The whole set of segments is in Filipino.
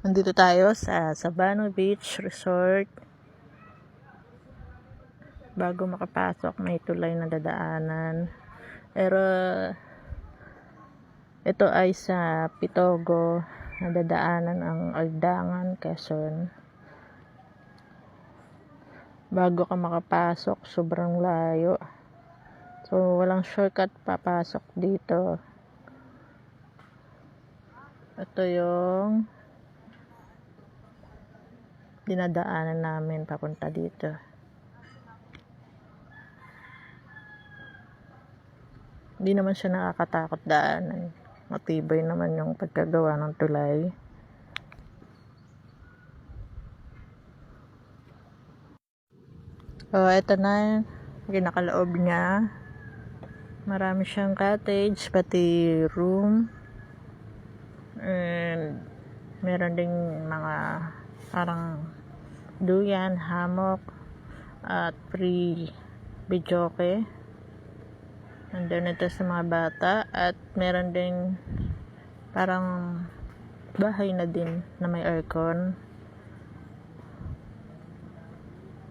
Nandito tayo sa Sabano Beach Resort. Bago makapasok, may tulay na dadaanan. Pero ito ay sa Pitogo na dadaanan ang Aldangan, Quezon. Bago ka makapasok, sobrang layo. So, walang shortcut papasok dito. Ito yung dinadaanan namin papunta dito. Hindi naman siya nakakatakot daanan. Matibay naman yung pagkagawa ng tulay. So, ito na kinakaloob niya. Marami siyang cottage, pati room. And meron ding mga parang duyan, hammock, at free videoke. Nandun ito sa mga bata. At meron ding parang bahay na din na may aircon.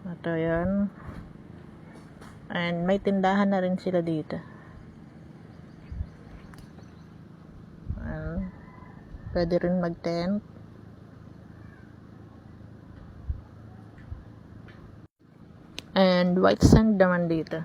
Ito yun. And may tindahan na rin sila dito. Pwede rin mag-tent. And white sand naman dito.